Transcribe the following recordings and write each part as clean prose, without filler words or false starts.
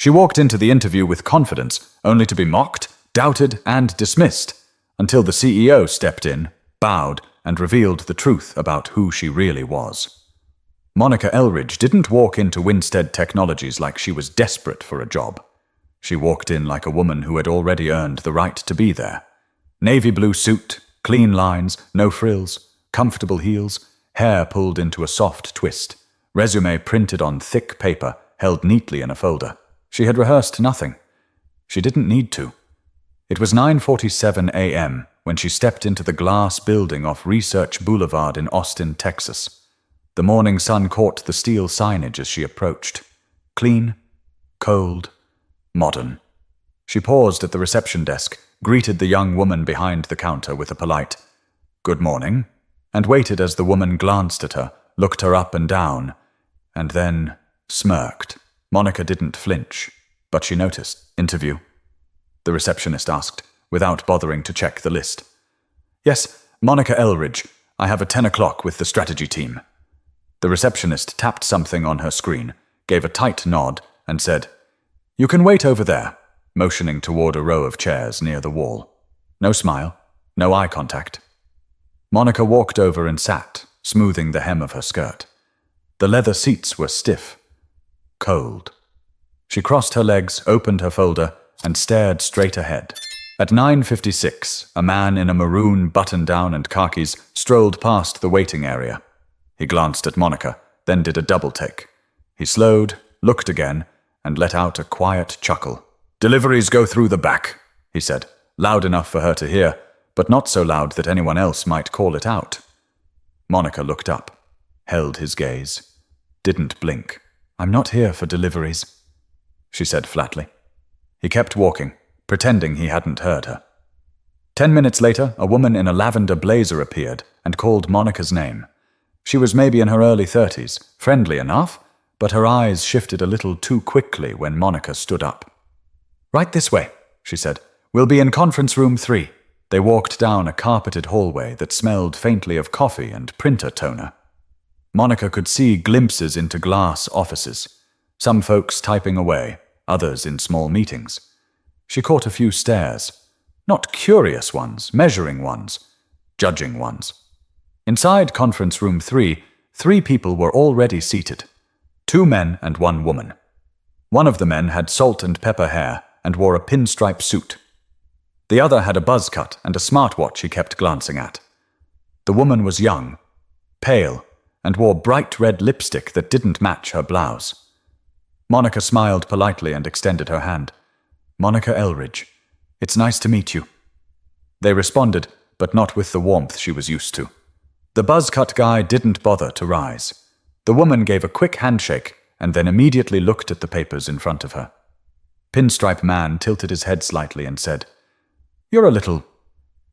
She walked into the interview with confidence, only to be mocked, doubted, and dismissed, until the CEO stepped in, bowed, and revealed the truth about who she really was. Monica Elridge didn't walk into Winstead Technologies like she was desperate for a job. She walked in like a woman who had already earned the right to be there. Navy blue suit, clean lines, no frills, comfortable heels, hair pulled into a soft twist, resume printed on thick paper, held neatly in a folder. She had rehearsed nothing. She didn't need to. It was 9:47 a.m. when she stepped into the glass building off Research Boulevard in Austin, Texas. The morning sun caught the steel signage as she approached. Clean, cold, modern. She paused at the reception desk, greeted the young woman behind the counter with a polite, "Good morning," and waited as the woman glanced at her, looked her up and down, and then smirked. Monica didn't flinch, but she noticed. "Interview?" the receptionist asked, without bothering to check the list. "Yes, Monica Elridge. I have a 10 o'clock with the strategy team." The receptionist tapped something on her screen, gave a tight nod, and said, "You can wait over there," motioning toward a row of chairs near the wall. No smile, no eye contact. Monica walked over and sat, smoothing the hem of her skirt. The leather seats were stiff, cold. She crossed her legs, opened her folder, and stared straight ahead. At 9:56, a man in a maroon button-down and khakis strolled past the waiting area. He glanced at Monica, then did a double-take. He slowed, looked again, and let out a quiet chuckle. "Deliveries go through the back," he said, loud enough for her to hear, but not so loud that anyone else might call it out. Monica looked up, held his gaze, didn't blink. "I'm not here for deliveries," she said flatly. He kept walking, pretending he hadn't heard her. 10 minutes later, a woman in a lavender blazer appeared and called Monica's name. She was maybe in her early 30s, friendly enough, but her eyes shifted a little too quickly when Monica stood up. "Right this way," she said. "We'll be in conference room 3. They walked down a carpeted hallway that smelled faintly of coffee and printer toner. Monica could see glimpses into glass offices, some folks typing away, others in small meetings. She caught a few stares, not curious ones, measuring ones, judging ones. Inside conference room 3, 3 people were already seated, 2 men and 1 woman. One of the men had salt and pepper hair and wore a pinstripe suit. The other had a buzz cut and a smartwatch he kept glancing at. The woman was young, pale, and wore bright red lipstick that didn't match her blouse. Monica smiled politely and extended her hand. "Monica Elridge, it's nice to meet you." They responded, but not with the warmth she was used to. The buzz-cut guy didn't bother to rise. The woman gave a quick handshake and then immediately looked at the papers in front of her. Pinstripe Man tilted his head slightly and said, "You're a little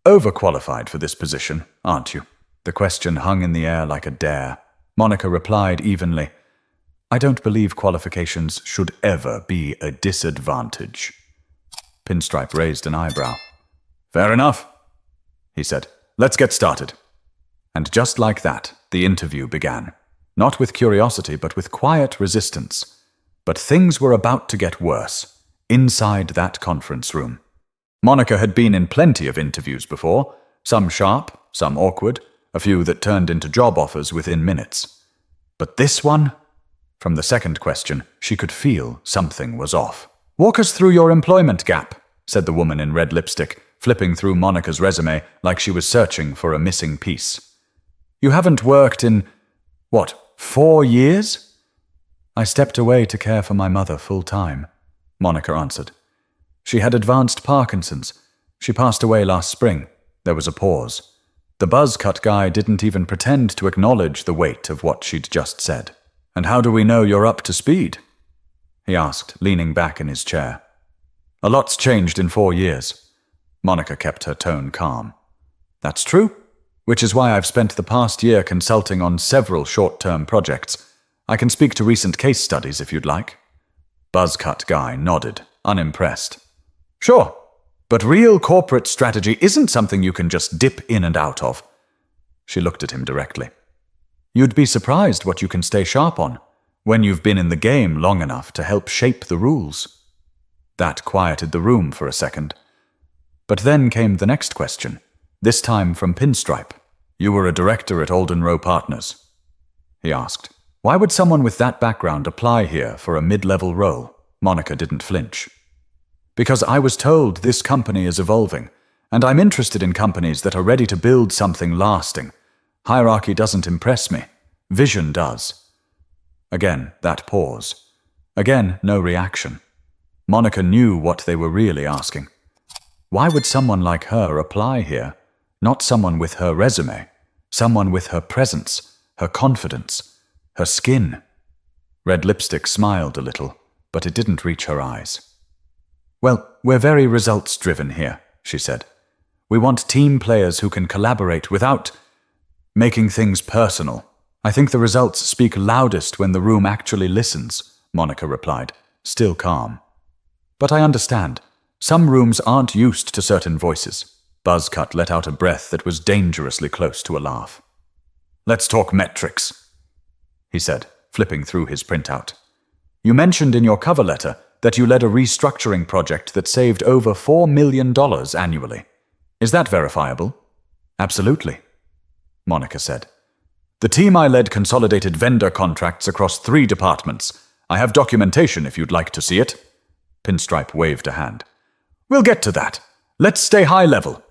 overqualified for this position, aren't you?" The question hung in the air like a dare. Monica replied evenly, "I don't believe qualifications should ever be a disadvantage." Pinstripe raised an eyebrow. "Fair enough," he said. "Let's get started." And just like that, the interview began. Not with curiosity, but with quiet resistance. But things were about to get worse, inside that conference room. Monica had been in plenty of interviews before, some sharp, some awkward, a few that turned into job offers within minutes. But this one? From the second question, she could feel something was off. "Walk us through your employment gap," said the woman in red lipstick, flipping through Monica's resume like she was searching for a missing piece. "You haven't worked in, 4 years?" "I stepped away to care for my mother full-time," Monica answered. "She had advanced Parkinson's. She passed away last spring." There was a pause. The buzz-cut guy didn't even pretend to acknowledge the weight of what she'd just said. "And how do we know you're up to speed?" he asked, leaning back in his chair. "A lot's changed in 4 years." Monica kept her tone calm. "That's true, which is why I've spent the past year consulting on several short-term projects. I can speak to recent case studies if you'd like." Buzzcut guy nodded, unimpressed. "Sure, but real corporate strategy isn't something you can just dip in and out of." She looked at him directly. "You'd be surprised what you can stay sharp on, when you've been in the game long enough to help shape the rules." That quieted the room for a second. But then came the next question, this time from Pinstripe. "You were a director at Alden Rowe Partners," he asked. "Why would someone with that background apply here for a mid-level role?" Monica didn't flinch. "Because I was told this company is evolving, and I'm interested in companies that are ready to build something lasting. Hierarchy doesn't impress me. Vision does." Again, that pause. Again, no reaction. Monica knew what they were really asking. Why would someone like her apply here? Not someone with her resume. Someone with her presence, her confidence, her skin. Red Lipstick smiled a little, but it didn't reach her eyes. "Well, we're very results-driven here," she said. "We want team players who can collaborate without making things personal. I think the results speak loudest when the room actually listens," Monica replied, still calm. "But I understand. Some rooms aren't used to certain voices." Buzzcut let out a breath that was dangerously close to a laugh. "Let's talk metrics," he said, flipping through his printout. "You mentioned in your cover letter that you led a restructuring project that saved over $4 million annually. Is that verifiable?" "Absolutely," Monica said. "The team I led consolidated vendor contracts across 3 departments. I have documentation if you'd like to see it." Pinstripe waved a hand. "We'll get to that. Let's stay high level.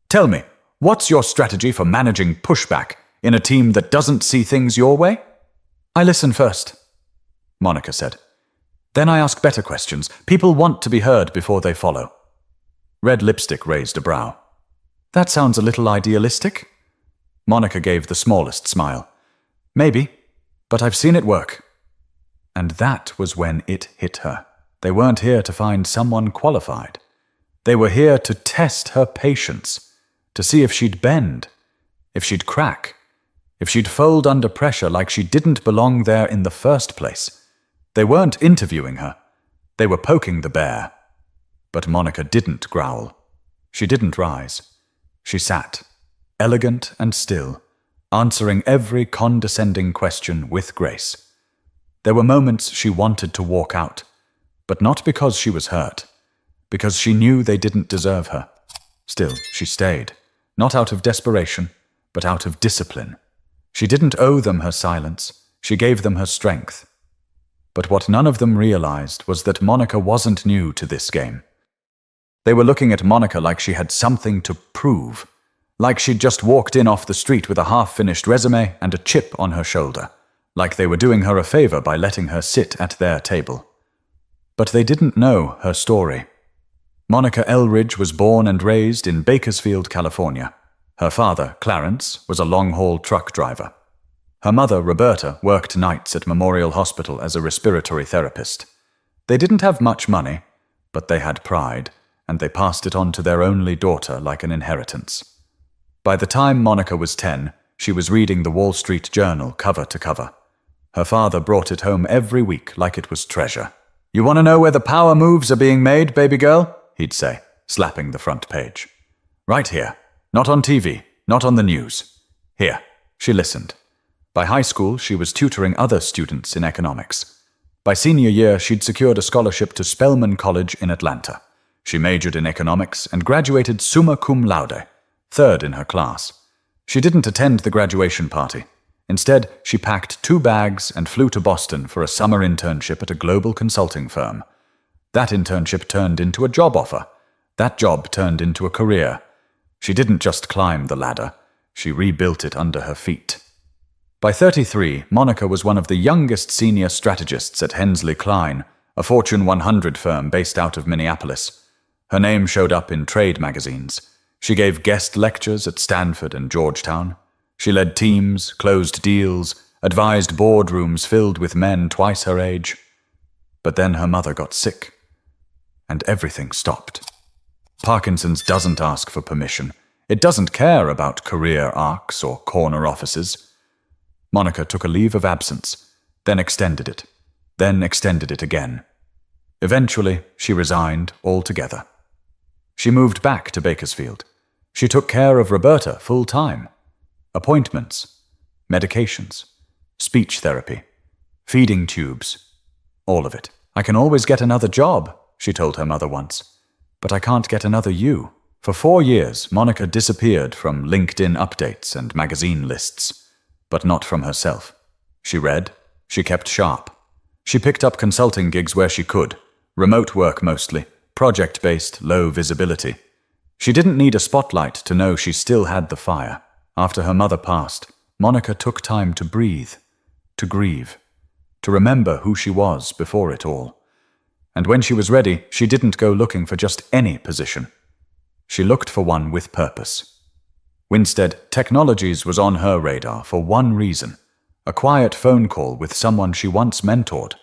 Tell me, what's your strategy for managing pushback in a team that doesn't see things your way?" "I listen first," Monica said. "Then I ask better questions. People want to be heard before they follow." Red Lipstick raised a brow. "That sounds a little idealistic." Monica gave the smallest smile. "Maybe, but I've seen it work." And that was when it hit her. They weren't here to find someone qualified. They were here to test her patience, to see if she'd bend, if she'd crack, if she'd fold under pressure like she didn't belong there in the first place. They weren't interviewing her. They were poking the bear. But Monica didn't growl. She didn't rise. She sat, elegant and still, answering every condescending question with grace. There were moments she wanted to walk out, but not because she was hurt, because she knew they didn't deserve her. Still, she stayed, not out of desperation, but out of discipline. She didn't owe them her silence. She gave them her strength. But what none of them realized was that Monica wasn't new to this game. They were looking at Monica like she had something to prove, like she'd just walked in off the street with a half-finished resume and a chip on her shoulder, like they were doing her a favor by letting her sit at their table. But they didn't know her story. Monica Elridge was born and raised in Bakersfield, California. Her father, Clarence, was a long-haul truck driver. Her mother, Roberta, worked nights at Memorial Hospital as a respiratory therapist. They didn't have much money, but they had pride, and they passed it on to their only daughter like an inheritance. By the time Monica was 10, she was reading the Wall Street Journal cover to cover. Her father brought it home every week like it was treasure. "You want to know where the power moves are being made, baby girl?" he'd say, slapping the front page. "Right here. Not on TV, not on the news. Here." She listened. By high school, she was tutoring other students in economics. By senior year, she'd secured a scholarship to Spelman College in Atlanta. She majored in economics and graduated summa cum laude, 3rd in her class. She didn't attend the graduation party. Instead, she packed 2 bags and flew to Boston for a summer internship at a global consulting firm. That internship turned into a job offer. That job turned into a career. She didn't just climb the ladder. She rebuilt it under her feet. By 33, Monica was one of the youngest senior strategists at Hensley Klein, a Fortune 100 firm based out of Minneapolis. Her name showed up in trade magazines. She gave guest lectures at Stanford and Georgetown. She led teams, closed deals, advised boardrooms filled with men twice her age. But then her mother got sick, and everything stopped. Parkinson's doesn't ask for permission. It doesn't care about career arcs or corner offices. Monica took a leave of absence, then extended it again. Eventually, she resigned altogether. She moved back to Bakersfield. She took care of Roberta full-time. Appointments, medications, speech therapy, feeding tubes, all of it. "I can always get another job," she told her mother once. But I can't get another you. For 4 years, Monica disappeared from LinkedIn updates and magazine lists, but not from herself. She read, she kept sharp. She picked up consulting gigs where she could, remote work mostly, project-based, low visibility. She didn't need a spotlight to know she still had the fire. After her mother passed, Monica took time to breathe, to grieve, to remember who she was before it all. And when she was ready, she didn't go looking for just any position. She looked for one with purpose. Winstead Technologies was on her radar for one reason: a quiet phone call with someone she once mentored,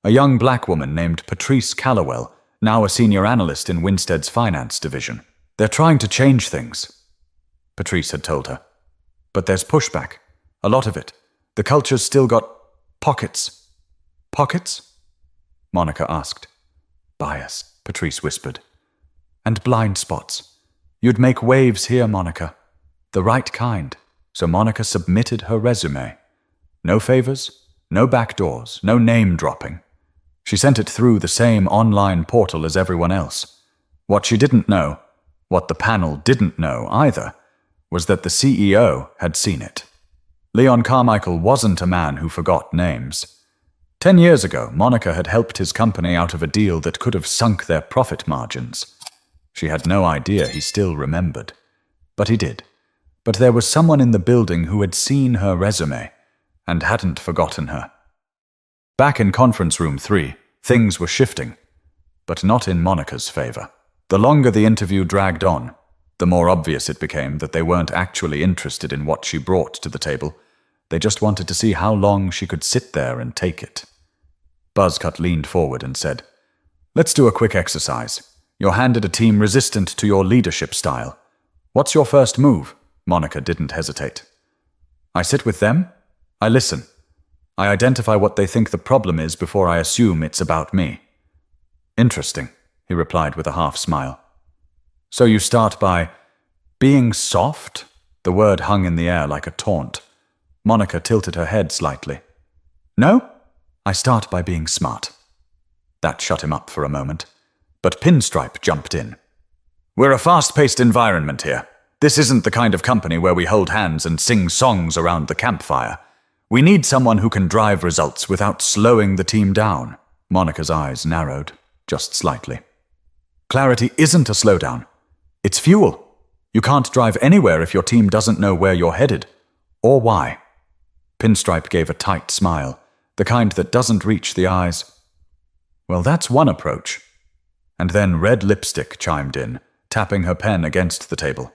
a young black woman named Patrice Callowell, now a senior analyst in Winstead's finance division. They're trying to change things, Patrice had told her. But there's pushback, a lot of it. The culture's still got pockets. Pockets? Monica asked. Bias, Patrice whispered. And blind spots. You'd make waves here, Monica. The right kind. So Monica submitted her resume. No favors, no backdoors, no name dropping. She sent it through the same online portal as everyone else. What she didn't know, what the panel didn't know either, was that the CEO had seen it. Leon Carmichael wasn't a man who forgot names. 10 years ago, Monica had helped his company out of a deal that could have sunk their profit margins. She had no idea he still remembered. But he did. But there was someone in the building who had seen her resume and hadn't forgotten her. Back in conference room 3, things were shifting, but not in Monica's favor. The longer the interview dragged on, the more obvious it became that they weren't actually interested in what she brought to the table. They just wanted to see how long she could sit there and take it. Buzzcut leaned forward and said, "Let's do a quick exercise. You're handed a team resistant to your leadership style. What's your first move?" Monica didn't hesitate. "I sit with them. I listen. I identify what they think the problem is before I assume it's about me." "Interesting," he replied with a half smile. "So you start by being soft?" The word hung in the air like a taunt. Monica tilted her head slightly. "No, I start by being smart." That shut him up for a moment. But Pinstripe jumped in. "We're a fast-paced environment here. This isn't the kind of company where we hold hands and sing songs around the campfire. We need someone who can drive results without slowing the team down." Monica's eyes narrowed, just slightly. "Clarity isn't a slowdown. It's fuel. You can't drive anywhere if your team doesn't know where you're headed, or why." Pinstripe gave a tight smile, the kind that doesn't reach the eyes. "Well, that's one approach." And then Red Lipstick chimed in, tapping her pen against the table.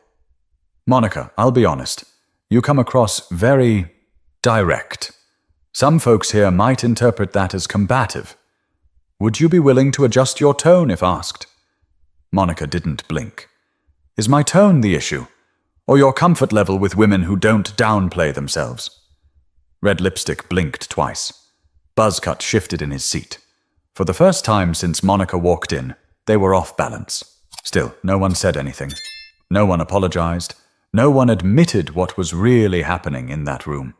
"Monica, I'll be honest. You come across very direct. Some folks here might interpret that as combative. Would you be willing to adjust your tone if asked?" Monica didn't blink. "Is my tone the issue? Or your comfort level with women who don't downplay themselves?" Red Lipstick blinked twice. Buzzcut shifted in his seat. For the first time since Monica walked in, they were off balance. Still, no one said anything. No one apologized. No one admitted what was really happening in that room.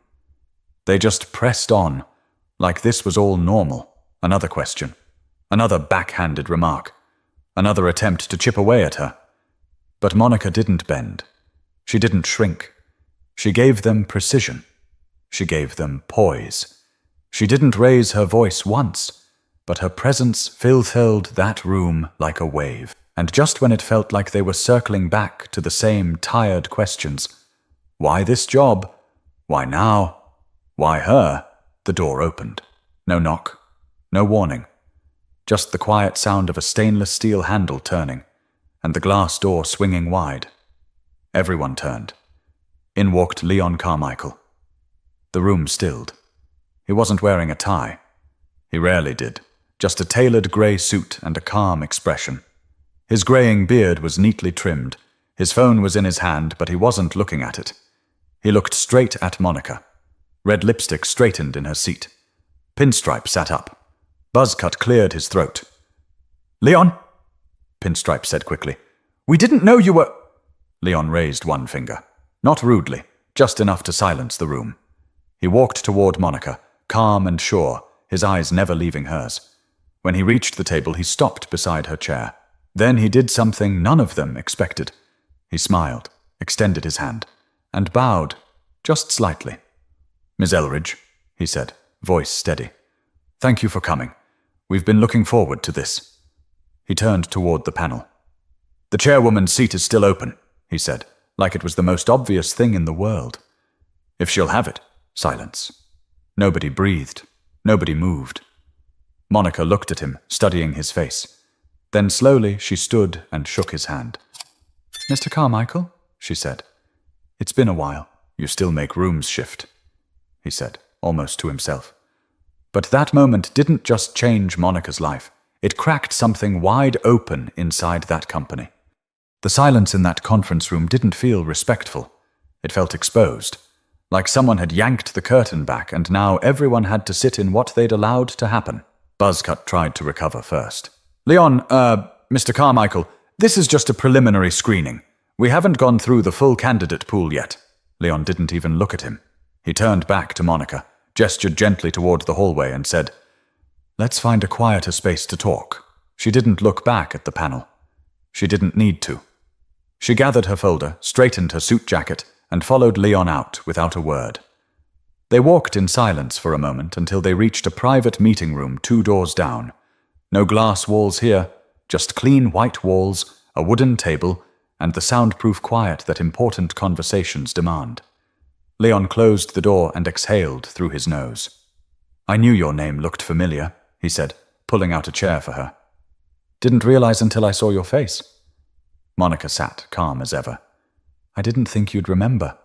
They just pressed on, like this was all normal. Another question. Another backhanded remark. Another attempt to chip away at her. But Monica didn't bend. She didn't shrink. She gave them precision. She gave them poise. She didn't raise her voice once, but her presence filled that room like a wave. And just when it felt like they were circling back to the same tired questions, why this job? Why now? Why her? The door opened. No knock. No warning. Just the quiet sound of a stainless steel handle turning, and the glass door swinging wide. Everyone turned. In walked Leon Carmichael. The room stilled. He wasn't wearing a tie. He rarely did. Just a tailored grey suit and a calm expression. His greying beard was neatly trimmed. His phone was in his hand, but he wasn't looking at it. He looked straight at Monica. Red Lipstick straightened in her seat. Pinstripe sat up. Buzzcut cleared his throat. "Leon," Pinstripe said quickly. "We didn't know you were—" Leon raised one finger. Not rudely, just enough to silence the room. He walked toward Monica, calm and sure, his eyes never leaving hers. When he reached the table, he stopped beside her chair. Then he did something none of them expected. He smiled, extended his hand, and bowed, just slightly. "Miss Elridge," he said, voice steady. "Thank you for coming. We've been looking forward to this." He turned toward the panel. "The chairwoman's seat is still open," he said, like it was the most obvious thing in the world. "If she'll have it." Silence. Nobody breathed. Nobody moved. Monica looked at him, studying his face. Then slowly she stood and shook his hand. "Mr. Carmichael," she said. "It's been a while. You still make rooms shift," he said, almost to himself. But that moment didn't just change Monica's life. It cracked something wide open inside that company. The silence in that conference room didn't feel respectful. It felt exposed, like someone had yanked the curtain back and now everyone had to sit in what they'd allowed to happen. Buzzcut tried to recover first. "Leon, Mr. Carmichael, this is just a preliminary screening. We haven't gone through the full candidate pool yet." Leon didn't even look at him. He turned back to Monica, gestured gently toward the hallway and said, "Let's find a quieter space to talk." She didn't look back at the panel. She didn't need to. She gathered her folder, straightened her suit jacket, and followed Leon out without a word. They walked in silence for a moment until they reached a private meeting room 2 doors down. No glass walls here, just clean white walls, a wooden table, and the soundproof quiet that important conversations demand. Leon closed the door and exhaled through his nose. "I knew your name looked familiar," he said, pulling out a chair for her. "Didn't realize until I saw your face." Monica sat, calm as ever. "I didn't think you'd remember.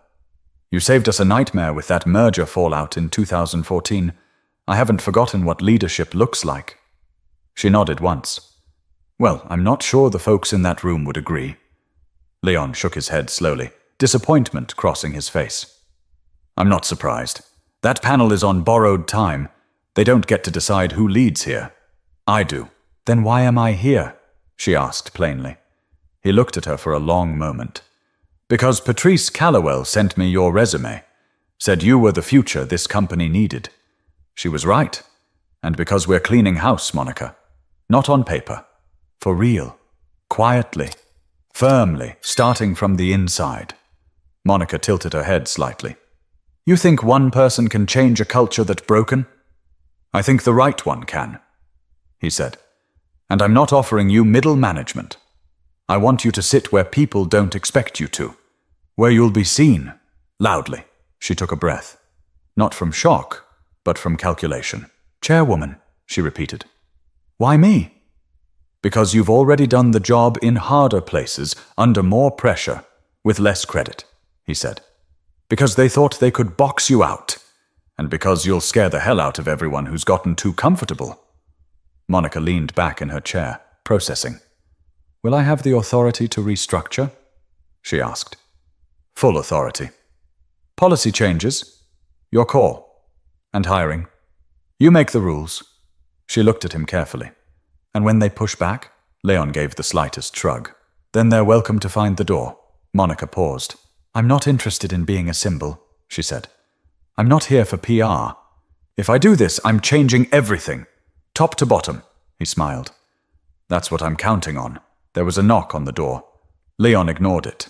You saved us a nightmare with that merger fallout in 2014. I haven't forgotten what leadership looks like." She nodded once. "Well, I'm not sure the folks in that room would agree." Leon shook his head slowly, disappointment crossing his face. "I'm not surprised. That panel is on borrowed time. They don't get to decide who leads here. I do." "Then why am I here?" she asked plainly. He looked at her for a long moment. "Because Patrice Callowell sent me your resume. Said you were the future this company needed. She was right. And because we're cleaning house, Monica. Not on paper. For real. Quietly. Firmly, starting from the inside." Monica tilted her head slightly. "You think one person can change a culture that's broken?" "I think the right one can," he said. "And I'm not offering you middle management. I want you to sit where people don't expect you to. Where you'll be seen. Loudly." She took a breath. Not from shock, but from calculation. "Chairwoman," she repeated. "Why me?" "Because you've already done the job in harder places, under more pressure, with less credit," he said. "Because they thought they could box you out. And because you'll scare the hell out of everyone who's gotten too comfortable." Monica leaned back in her chair, processing. "Will I have the authority to restructure?" she asked. "Full authority. Policy changes. Your call. And hiring. You make the rules." She looked at him carefully. "And when they push back?" Leon gave the slightest shrug. "Then they're welcome to find the door." Monica paused. "I'm not interested in being a symbol," she said. "I'm not here for PR. If I do this, I'm changing everything. Top to bottom," he smiled. "That's what I'm counting on." There was a knock on the door. Leon ignored it.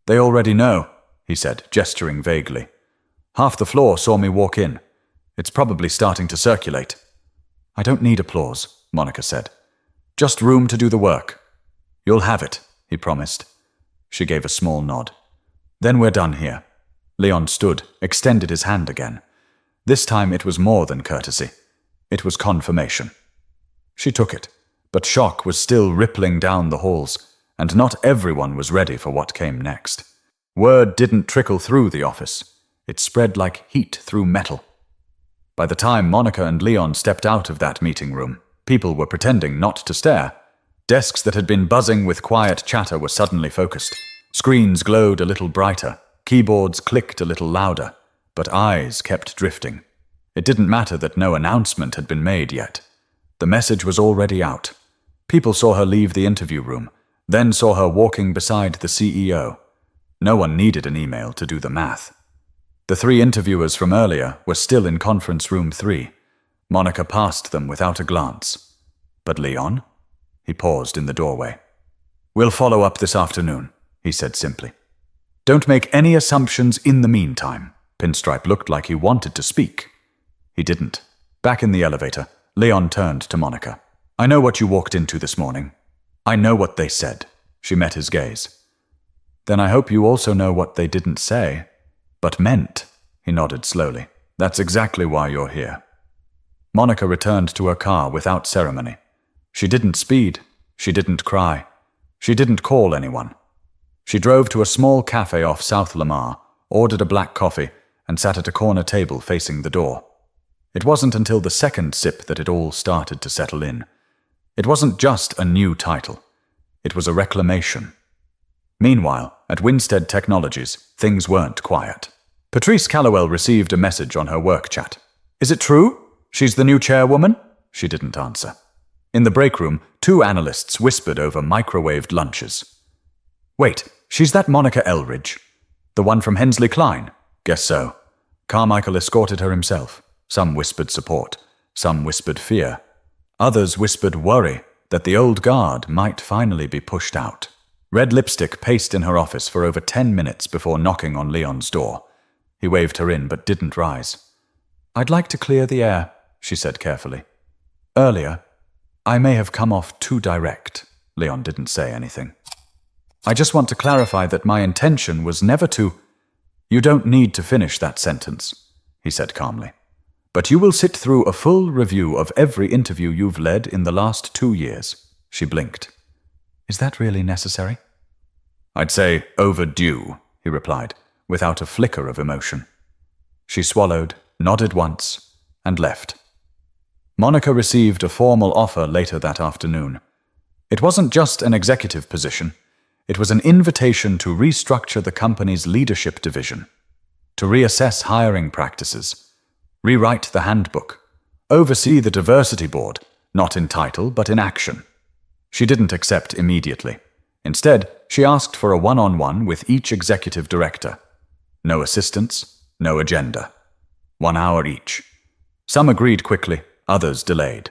"They already know," he said, gesturing vaguely. "Half the floor saw me walk in. It's probably starting to circulate." "I don't need applause," Monica said. "Just room to do the work." "You'll have it," he promised. She gave a small nod. "Then we're done here." Leon stood, extended his hand again. This time it was more than courtesy. It was confirmation. She took it, but shock was still rippling down the halls, and not everyone was ready for what came next. Word didn't trickle through the office. It spread like heat through metal. By the time Monica and Leon stepped out of that meeting room, people were pretending not to stare. Desks that had been buzzing with quiet chatter were suddenly focused. Screens glowed a little brighter. Keyboards clicked a little louder. But eyes kept drifting. It didn't matter that no announcement had been made yet. The message was already out. People saw her leave the interview room, then saw her walking beside the CEO. No one needed an email to do the math. The 3 interviewers from earlier were still in conference room 3. Monica passed them without a glance. But Leon? He paused in the doorway. We'll follow up this afternoon, he said simply. Don't make any assumptions in the meantime. Pinstripe looked like he wanted to speak. He didn't. Back in the elevator, Leon turned to Monica. I know what you walked into this morning. I know what they said. She met his gaze. Then I hope you also know what they didn't say, but meant, he nodded slowly. That's exactly why you're here. Monica returned to her car without ceremony. She didn't speed. She didn't cry. She didn't call anyone. She drove to a small cafe off South Lamar, ordered a black coffee, and sat at a corner table facing the door. It wasn't until the second sip that it all started to settle in. It wasn't just a new title. It was a reclamation. Meanwhile, at Winstead Technologies, things weren't quiet. Patrice Callowell received a message on her work chat. Is it true? She's the new chairwoman? She didn't answer. In the break room, two analysts whispered over microwaved lunches. Wait, she's that Monica Elridge. The one from Hensley Klein? Guess so. Carmichael escorted her himself. Some whispered support. Some whispered fear. Others whispered worry that the old guard might finally be pushed out. Red Lipstick paced in her office for over 10 minutes before knocking on Leon's door. He waved her in but didn't rise. I'd like to clear the air, she said carefully. Earlier, I may have come off too direct. Leon didn't say anything. I just want to clarify that my intention was never to... You don't need to finish that sentence, he said calmly. But you will sit through a full review of every interview you've led in the last 2 years. She blinked. Is that really necessary? I'd say overdue, he replied, without a flicker of emotion. She swallowed, nodded once, and left. Monica received a formal offer later that afternoon. It wasn't just an executive position. It was an invitation to restructure the company's leadership division, to reassess hiring practices, rewrite the handbook, oversee the diversity board, not in title but in action. She didn't accept immediately. Instead, she asked for a one-on-one with each executive director. No assistants, no agenda. 1 hour each. Some agreed quickly, others delayed.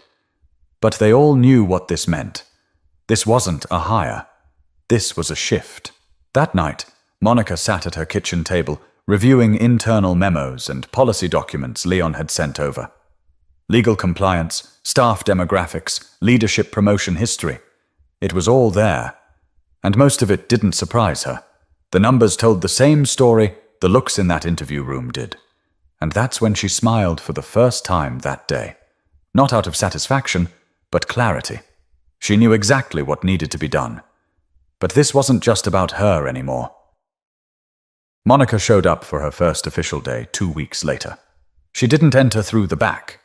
But they all knew what this meant. This wasn't a hire. This was a shift. That night, Monica sat at her kitchen table, reviewing internal memos and policy documents Leon had sent over. Legal compliance, staff demographics, leadership promotion history. It was all there. And most of it didn't surprise her. The numbers told the same story the looks in that interview room did. And that's when she smiled for the first time that day. Not out of satisfaction, but clarity. She knew exactly what needed to be done. But this wasn't just about her anymore. Monica showed up for her first official day 2 weeks later. She didn't enter through the back.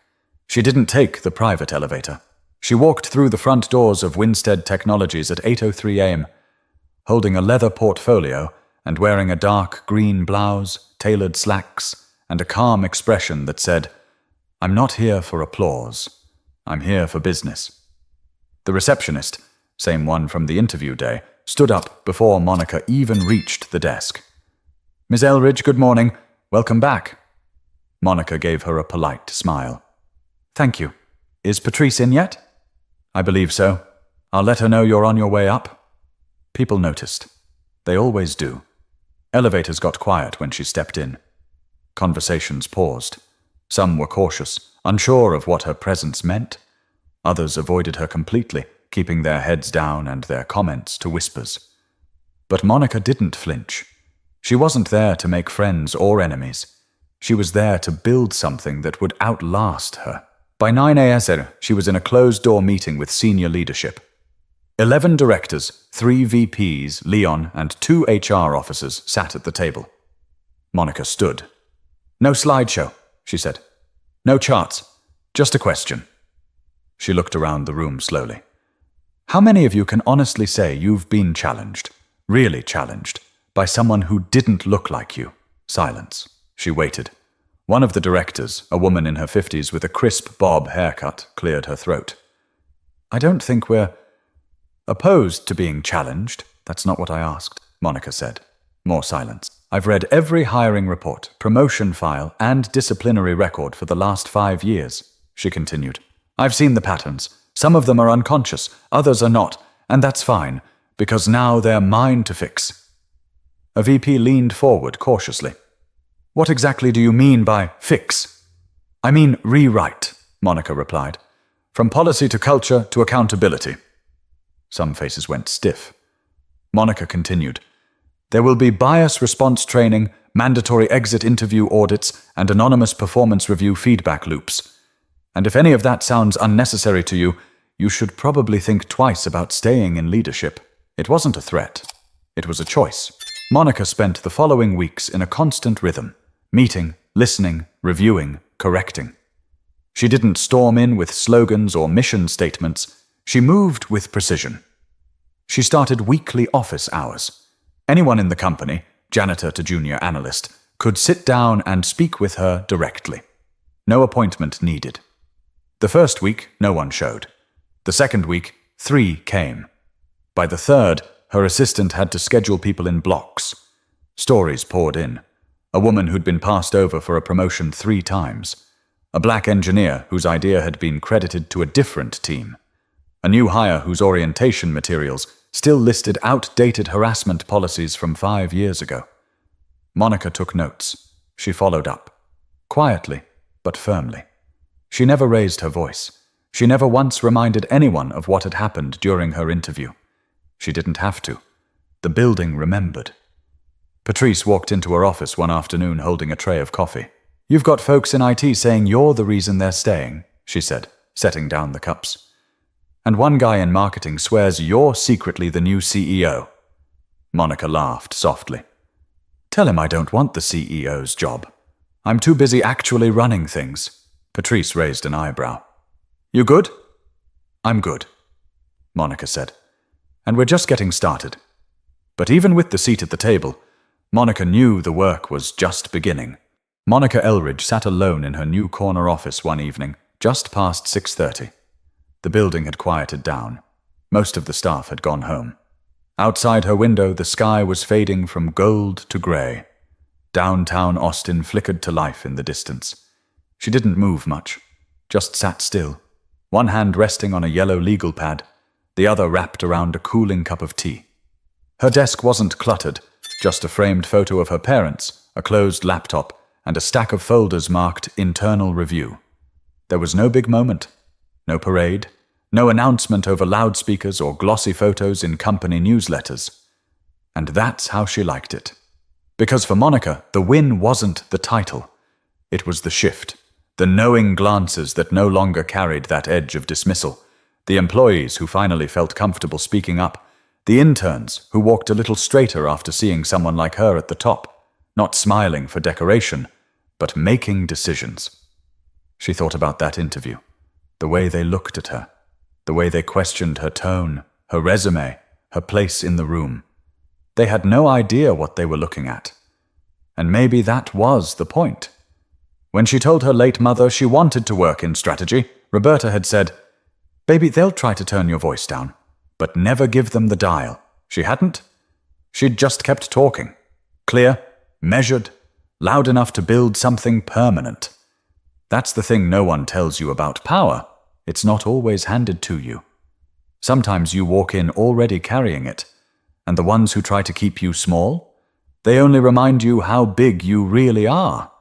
She didn't take the private elevator. She walked through the front doors of Winstead Technologies at 8:03 a.m., holding a leather portfolio and wearing a dark green blouse, tailored slacks, and a calm expression that said, I'm not here for applause. I'm here for business. The receptionist, same one from the interview day, stood up before Monica even reached the desk. Miss Elridge, good morning. Welcome back. Monica gave her a polite smile. Thank you. Is Patrice in yet? I believe so. I'll let her know you're on your way up. People noticed. They always do. Elevators got quiet when she stepped in. Conversations paused. Some were cautious, unsure of what her presence meant. Others avoided her completely, keeping their heads down and their comments to whispers. But Monica didn't flinch. She wasn't there to make friends or enemies. She was there to build something that would outlast her. By 9 a.m., she was in a closed-door meeting with senior leadership. 11 directors, 3 VPs, Leon, and 2 HR officers sat at the table. Monica stood. No slideshow, she said. No charts. Just a question. She looked around the room slowly. How many of you can honestly say you've been challenged, really challenged, by someone who didn't look like you? Silence. She waited. One of the directors, a woman in her 50s with a crisp bob haircut, cleared her throat. I don't think we're opposed to being challenged. That's not what I asked, Monica said. More silence. I've read every hiring report, promotion file, and disciplinary record for the last 5 years, she continued. I've seen the patterns, Some of them are unconscious, others are not, and that's fine, because now they're mine to fix." A VP leaned forward cautiously. "What exactly do you mean by fix?" "I mean rewrite," Monica replied. "From policy to culture to accountability." Some faces went stiff. Monica continued. "There will be bias response training, mandatory exit interview audits, and anonymous performance review feedback loops. And if any of that sounds unnecessary to you, you should probably think twice about staying in leadership." It wasn't a threat. It was a choice. Monica spent the following weeks in a constant rhythm, meeting, listening, reviewing, correcting. She didn't storm in with slogans or mission statements. She moved with precision. She started weekly office hours. Anyone in the company, janitor to junior analyst, could sit down and speak with her directly. No appointment needed. The first week, no one showed. The second week, 3 came. By the third, her assistant had to schedule people in blocks. Stories poured in. A woman who'd been passed over for a promotion 3 times. A black engineer whose idea had been credited to a different team. A new hire whose orientation materials still listed outdated harassment policies from 5 years ago. Monica took notes. She followed up. Quietly, but firmly. She never raised her voice. She never once reminded anyone of what had happened during her interview. She didn't have to. The building remembered. Patrice walked into her office one afternoon holding a tray of coffee. "You've got folks in IT saying you're the reason they're staying," she said, setting down the cups. "And one guy in marketing swears you're secretly the new CEO." Monica laughed softly. "Tell him I don't want the CEO's job. I'm too busy actually running things." Patrice raised an eyebrow. "You good?" "I'm good," Monica said. "And we're just getting started." But even with the seat at the table, Monica knew the work was just beginning. Monica Elridge sat alone in her new corner office one evening, just past 6:30. The building had quieted down. Most of the staff had gone home. Outside her window, the sky was fading from gold to grey. Downtown Austin flickered to life in the distance. She didn't move much, just sat still, one hand resting on a yellow legal pad, the other wrapped around a cooling cup of tea. Her desk wasn't cluttered, just a framed photo of her parents, a closed laptop, and a stack of folders marked Internal Review. There was no big moment, no parade, no announcement over loudspeakers or glossy photos in company newsletters. And that's how she liked it. Because for Monica, the win wasn't the title. It was the shift, the knowing glances that no longer carried that edge of dismissal, the employees who finally felt comfortable speaking up, the interns who walked a little straighter after seeing someone like her at the top, not smiling for decoration, but making decisions. She thought about that interview, the way they looked at her, the way they questioned her tone, her resume, her place in the room. They had no idea what they were looking at. And maybe that was the point. When she told her late mother she wanted to work in strategy, Roberta had said, "Baby, they'll try to turn your voice down, but never give them the dial." She hadn't. She'd just kept talking. Clear, measured, loud enough to build something permanent. That's the thing no one tells you about power. It's not always handed to you. Sometimes you walk in already carrying it, and the ones who try to keep you small, they only remind you how big you really are.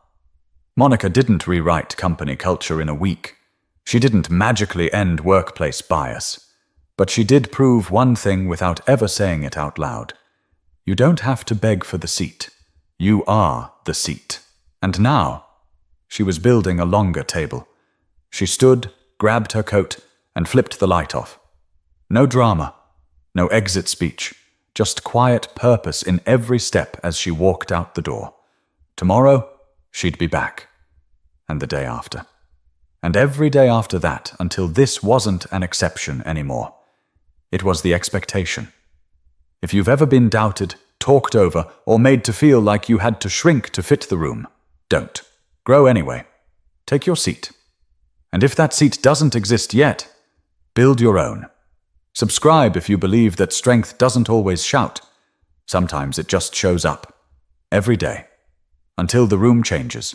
Monica didn't rewrite company culture in a week. She didn't magically end workplace bias. But she did prove one thing without ever saying it out loud. You don't have to beg for the seat. You are the seat. And now, she was building a longer table. She stood, grabbed her coat, and flipped the light off. No drama, no exit speech, just quiet purpose in every step as she walked out the door. Tomorrow, she'd be back. And the day after. And every day after that, until this wasn't an exception anymore. It was the expectation. If you've ever been doubted, talked over, or made to feel like you had to shrink to fit the room, don't. Grow anyway. Take your seat. And if that seat doesn't exist yet, build your own. Subscribe if you believe that strength doesn't always shout. Sometimes it just shows up. Every day. Until the room changes.